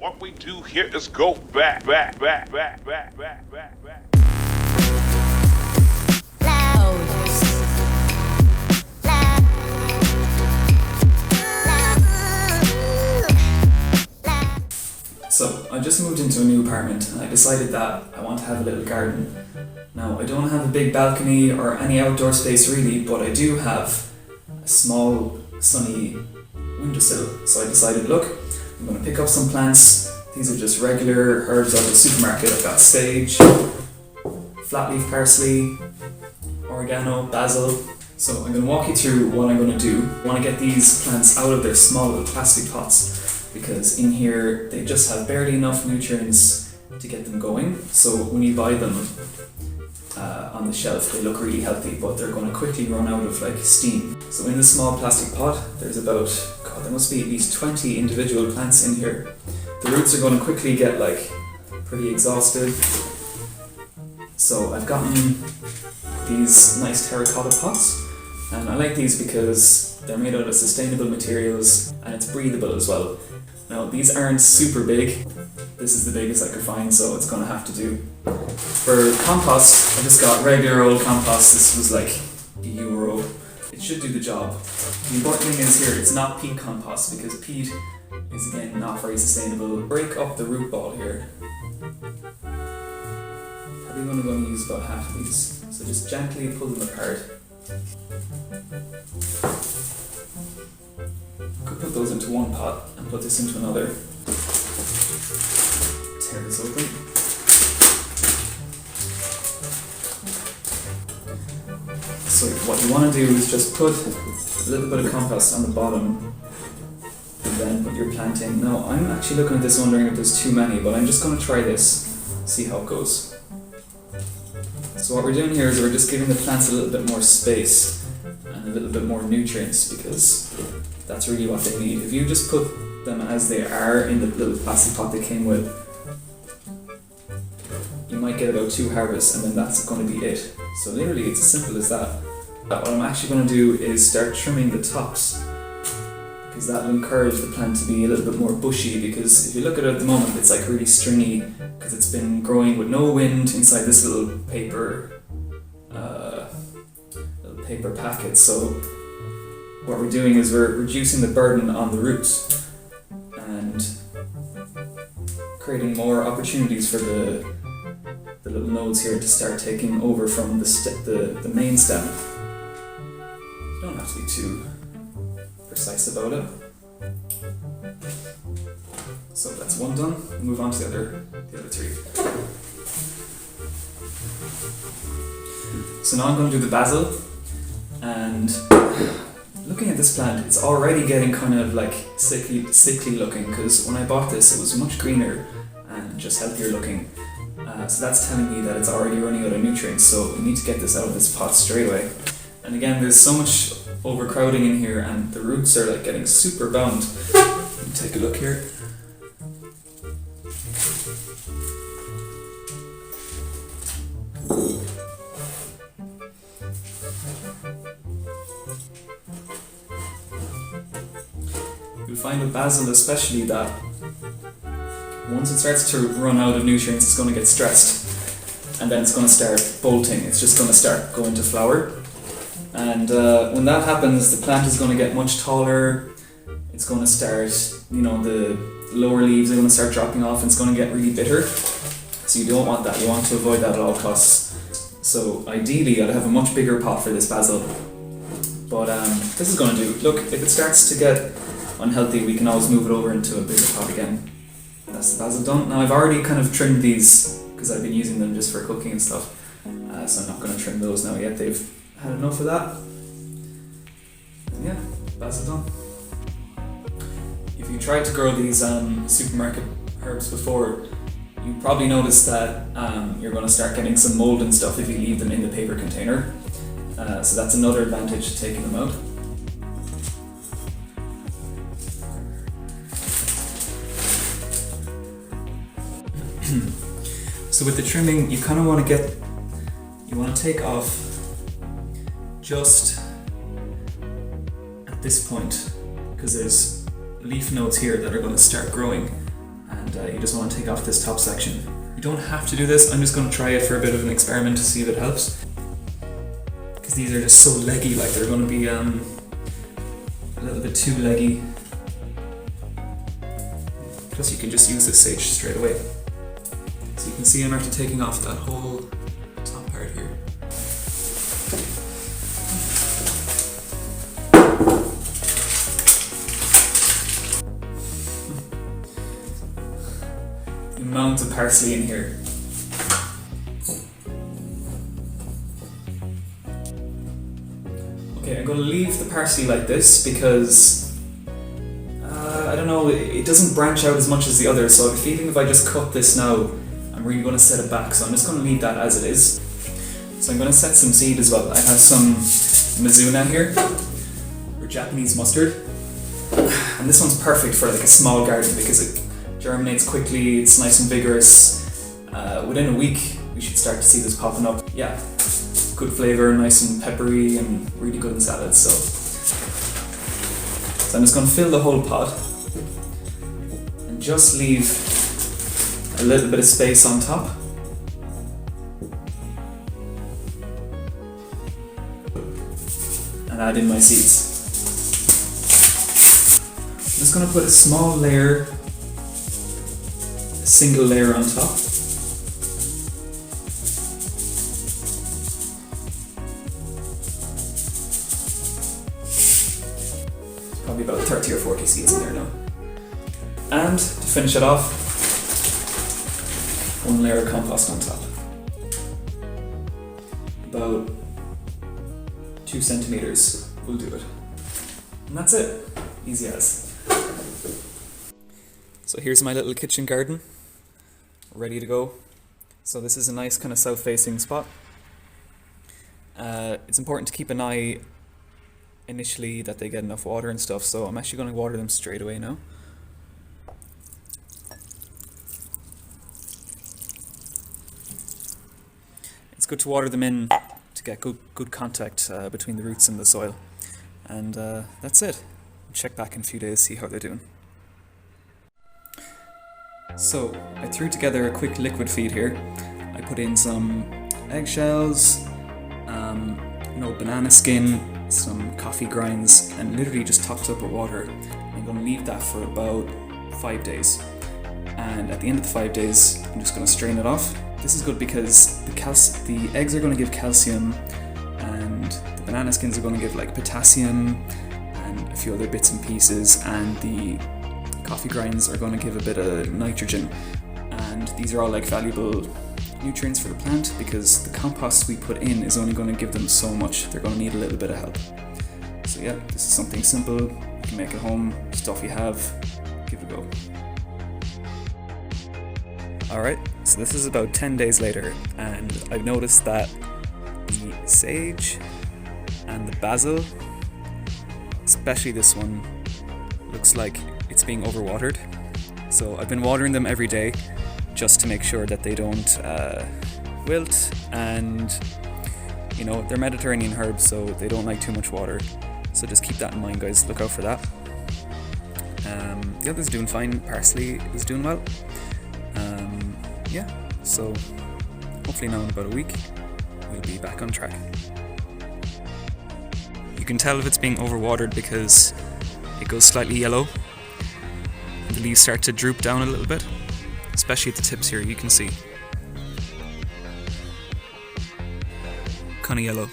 What we do here is go back. So, I just moved into a new apartment and I decided that I want to have a little garden. Now, I don't have a big balcony or any outdoor space really, but I do have a small, sunny windowsill. So I decided, look, I'm going to pick up some plants. These are just regular herbs out of the supermarket. I've got sage, flat leaf parsley, oregano, basil. So I'm going to walk you through what I'm going to do. I want to get these plants out of their small little plastic pots, because in here they just have barely enough nutrients to get them going. So when you buy them on the shelf, they look really healthy, but they're going to quickly run out of steam. So in this small plastic pot, there's about, there must be at least 20 individual plants in here. The roots are going to quickly get pretty exhausted. So I've gotten these nice terracotta pots, and I like these because they're made out of sustainable materials and it's breathable as well. Now, these aren't super big. This is the biggest I could find, so it's going to have to do. For compost, I just got regular old compost. This was €1. It should do the job. The important thing is here, it's not peat compost, because peat is again not very sustainable. Break up the root ball here. Probably only going to use about half of these. So just gently pull them apart. Could put those into one pot and put this into another. Tear this open. So what you want to do is just put a little bit of compost on the bottom and then put your plant in. Now I'm actually looking at this wondering if there's too many, but I'm just going to try this, see how it goes. So what we're doing here is we're just giving the plants a little bit more space and a little bit more nutrients, because that's really what they need. If you just put them as they are in the little plastic pot they came with, you might get about 2 harvests and then that's going to be it. So literally it's as simple as that. What I'm actually going to do is start trimming the tops, because that will encourage the plant to be a little bit more bushy, because if you look at it at the moment it's really stringy because it's been growing with no wind inside this little paper packet. So what we're doing is we're reducing the burden on the roots and creating more opportunities for the little nodes here to start taking over from the main stem. You don't have to be too precise about it. So that's one done. We'll move on to the other 3. So now I'm going to do the basil, and looking at this plant, it's already getting kind of sickly looking, because when I bought this it was much greener and just healthier looking. So that's telling me that it's already running out of nutrients, so we need to get this out of this pot straight away. And again, there's so much overcrowding in here and the roots are getting super bound. Take a look here. You'll find with basil especially that once it starts to run out of nutrients, it's going to get stressed and then it's going to start bolting. It's just going to start going to flower, and when that happens the plant is going to get much taller. It's going to start, the lower leaves are going to start dropping off and it's going to get really bitter. So you don't want that. You want to avoid that at all costs. So ideally I'd have a much bigger pot for this basil, but this is going to do. Look, if it starts to get unhealthy we can always move it over into a bigger pot again. That's the basil done. Now I've already kind of trimmed these because I've been using them just for cooking and stuff, so I'm not going to trim those now yet. They've had enough of that. And yeah, basil done. If you tried to grow these supermarket herbs before, you probably noticed that you're going to start getting some mold and stuff if you leave them in the paper container. So that's another advantage to taking them out. So with the trimming, you kind of want to take off just at this point, because there's leaf nodes here that are going to start growing, and you just want to take off this top section. You don't have to do this, I'm just going to try it for a bit of an experiment to see if it helps. Because these are just so leggy, like they're going to be a little bit too leggy. Plus you can just use this sage straight away. So you can see I'm after taking off that whole top part here. The amount of parsley in here. Okay, I'm going to leave the parsley like this because I don't know, it doesn't branch out as much as the others, so I have a feeling if I just cut this now, I'm really going to set it back, so I'm just going to leave that as it is. So I'm going to set some seed as well. I have some Mizuna here, or Japanese mustard, and this one's perfect for like a small garden because it germinates quickly, it's nice and vigorous. Within a week we should start to see this popping up. Yeah, good flavour, nice and peppery and really good in salads. So I'm just going to fill the whole pot and just leave a little bit of space on top. And add in my seeds. I'm just going to put a small layer, a single layer on top. Probably about 30 or 40 seeds in there now. And to finish it off, one layer of compost on top. About 2 centimeters will do it. And that's it. Easy as. So here's my little kitchen garden, ready to go. So this is a nice kind of south-facing spot. It's important to keep an eye initially that they get enough water and stuff, so I'm actually going to water them straight away now. It's good to water them in to get good contact between the roots and the soil. And that's it. Check back in a few days, see how they're doing. So I threw together a quick liquid feed here. I put in some eggshells, banana skin, some coffee grinds, and literally just topped up with water. I'm going to leave that for about 5 days. And at the end of the 5 days, I'm just going to strain it off. This is good because the eggs are going to give calcium, and the banana skins are going to give like potassium and a few other bits and pieces, and the coffee grinds are going to give a bit of nitrogen. And these are all like valuable nutrients for the plant because the compost we put in is only going to give them so much. They're going to need a little bit of help. So yeah, this is something simple. You can make at home, stuff you have, give it a go. Alright, so this is about 10 days later, and I've noticed that the sage and the basil, especially this one, looks like it's being overwatered. So I've been watering them every day just to make sure that they don't wilt, and they're Mediterranean herbs, so they don't like too much water. So just keep that in mind, guys. Look out for that. The other's doing fine. Parsley is doing well. So hopefully now in about a week we'll be back on track. You can tell if it's being overwatered because it goes slightly yellow. The leaves start to droop down a little bit, especially at the tips here, you can see. Kind of yellow.